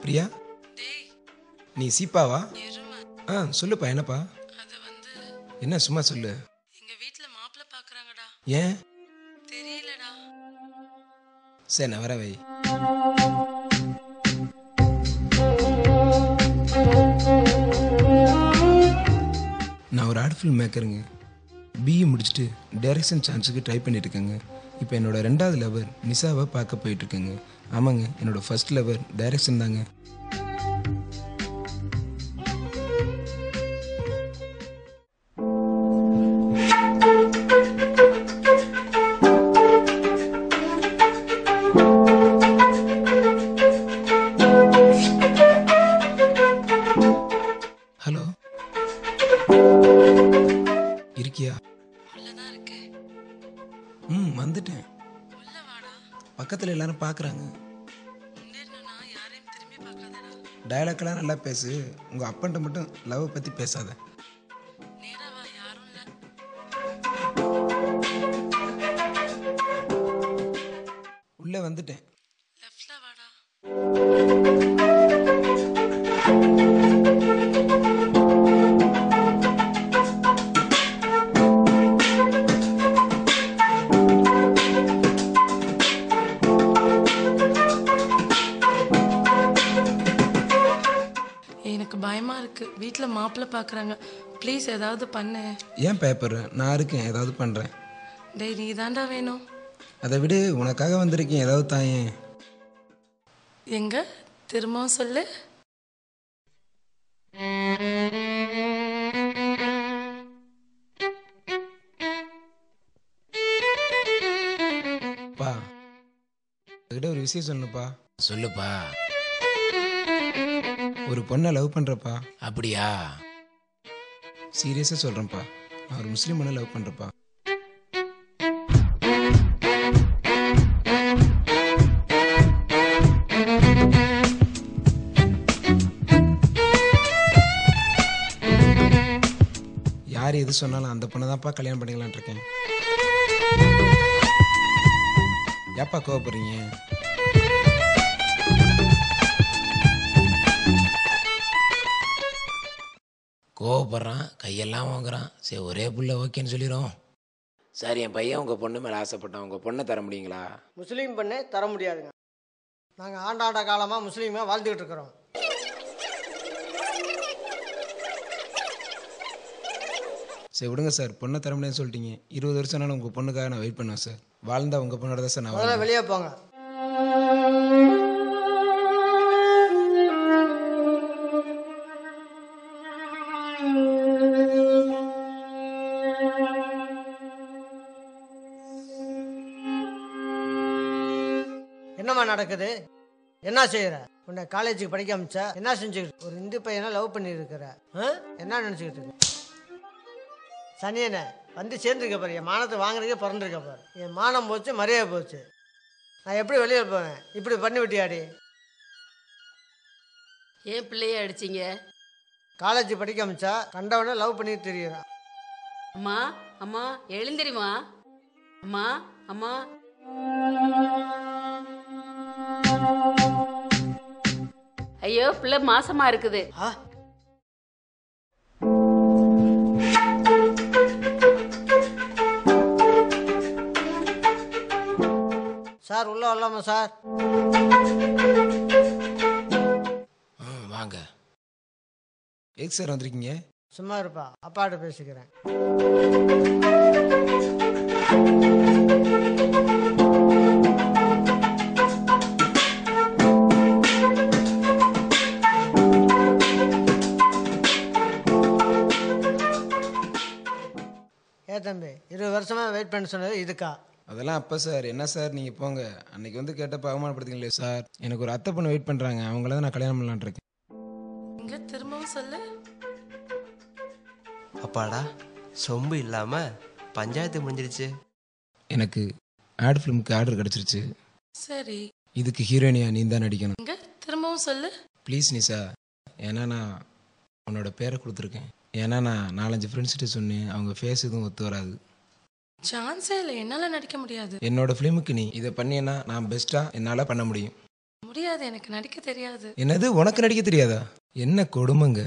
பிரியா, டேய் நீ சீப்பாவா? எருமை சொல்லுப்பா, என்னப்பா? அது வந்து என்ன சும்மா சொல்லு. எங்க வீட்ல மாப்பிள்ளை பாக்குறாங்கடா. ஏன்? தெரியலடா. சரி, நான் வர வை. நான் ஒரு ஆர்ட் ஃபில்ம் மேக்கருங்க. பிஇ முடிச்சுட்டு டைரக்ஷன் சான்ஸுக்கு ட்ரை பண்ணிட்டு இருக்கேங்க. இப்போ என்னோட 2வது லவர் நிஷாவை பார்க்க போயிட்டு இருக்கேங்க. ஆமாங்க, என்னோட ஃபர்ஸ்ட் லவர் டைரக்ஷன் தாங்க. ஹலோ, இருக்கியா? உள்ளதான் இருக்கு. வந்துட்டேன். உள்ள வாடா. பக்கத்தில் எல்லாரும் பார்க்குறாங்க. முன்னேறணும்னா யாரையும் திரும்பி பார்க்காதடா. டயலாக்லாம் நல்லா பேசு. உங்கள் அப்பன்ட்ட மட்டும் லவ் பற்றி பேசாத. நேரா வா, யாரும் இல்ல. உள்ளே வந்துட்டேன். லெஃப்ட்ல வாடா. எனக்கு பயமா இருக்கு. வீட்ல மாப்பிள்ளை பாக்குறாங்க. ப்ளீஸ் ஏதாவது பண்ணு. ஏன் பேப்பர்? நான் இருக்கேன், ஏதாவது பண்ணுறேன். டேய் நீ தாண்டா வேணும். அதை விடு, உனக்காக வந்திருக்கேன், ஏதாவது தாயேன். எங்க திரும்பவும் சொல்லு. பா, உங்ககிட்ட ஒரு விஷயம் சொல்லணுப்பா. சொல்லுப்பா. ஒரு பொண்ணை லவ் பண்ணுறப்பா. அப்படியா? சீரியஸாக சொல்கிறேன்ப்பா. நான் ஒரு முஸ்லீம் பொண்ணை லவ் பண்ணுறப்பா. யார் எது சொன்னாலும் அந்த பொண்ணை தான்ப்பா கல்யாணம் பண்ணிக்கலான் இருக்கேன். ஏப்பா கோவப்படுறீங்க? கோவப்படுறான், கையெல்லாம் வாங்குறான். சரி, ஒரே புள்ள ஓகேன்னு சொல்லிடும். சார், என் பையன் உங்கள் பொண்ணு மேலே ஆசைப்பட்டான். உங்கள் பொண்ணை தர முடியுங்களா? முஸ்லீம் பண்ணே தர முடியாதுங்க. நாங்கள் ஆண்டாண்ட காலமாக முஸ்லீமாக வாழ்ந்துக்கிட்டு இருக்கிறோம். சரி விடுங்க சார், பொண்ணை தர முடியாதுன்னு சொல்லிட்டீங்க. 20 வருஷம் ஆனாலும் உங்கள் பொண்ணுக்காக நான் வெயிட் பண்ணுவேன் சார். வாழ்ந்தா உங்கள் பொண்ணோட தான் சார் நான் முதல்ல வாழ்வேன். வெளியே போங்க. என்னம்மா நடக்குது? என்ன செய்யற? உன்னை காலேஜுக்கு படிக்க அமிச்சா என்ன செஞ்சுக்கிட்டு? ஒரு இந்து பையனை லவ் பண்ணியிருக்கிற. என்ன நினச்சிக்கிட்டு இருக்க? சனியனை வந்து சேர்ந்துருக்க பாரு. என் மானத்தை வாங்குறதுக்கே பிறந்திருக்க பாரு. என் மானம் போச்சு, மரியாதை போச்சு. நான் எப்படி வெளியே போவேன்? இப்படி பண்ணி விட்டியாடி? ஏன் பிள்ளைய அடிச்சிங்க? காலேஜ் படிக்க அமிச்சா கண்டவனை லவ் பண்ணிட்டு தெரியுறான். அம்மா அம்மா எழுந்திரிமா. அம்மா அம்மா. ஐயோ, பிள்ளை மாசமா இருக்குது. ஆ, சார் உள்ள வரலாமா சார்? வாங்க. எதுக்கு சார் வந்திருக்கீங்க? சும்மா இருப்பா, அப்பாட்ட பேசிக்கிறேன். தம்பி 20 வருஷமா வெயிட் பண்ண சொன்னது இதுக்கா? அதெல்லாம் அப்போ சார். என்ன சார் நீங்கள் போங்க. அன்னைக்கு வந்து கேட்டப்ப அவமானப்படுத்தீங்களே சார். எனக்கு ஒரு அத்தை பொண்ணு வெயிட் பண்ணுறாங்க. அவங்கள தான் நான் கல்யாணம் பண்ணலான் இருக்கேன். எங்க திரும்பவும் சொல்லு. அப்பாடா, சொம்பு இல்லாம பஞ்சாயத்து முடிஞ்சிருச்சு. எனக்கு ஆட் ஃபிலிமுக்கு ஆர்டர் கிடச்சிருச்சு. சரி, இதுக்கு ஹீரோயினியா நீ தான் நடிக்கணும். எங்க திரும்பவும் சொல்லு. ப்ளீஸ் நிஷா, ஏன்னா நான் உன்னோட பேரை கொடுத்துருக்கேன். ஏன்னா நான் 4-5 ஃப்ரெண்ட்ஸ்கிட்ட சொன்னேன். அவங்க ஃபேஸ் எதுவும் ஒத்து வராது. சான்ஸே இல்லை, என்னால நடிக்க முடியாது. என்னோட ஃபிலிமுக்கு நீ இதை பண்ணியன்னா நான் பெஸ்ட்டாக என்னால் பண்ண முடியும். முடியாது, எனக்கு நடிக்க தெரியாது. என்னது உனக்கு நடிக்க தெரியாதா? என்ன கொடுமைங்க.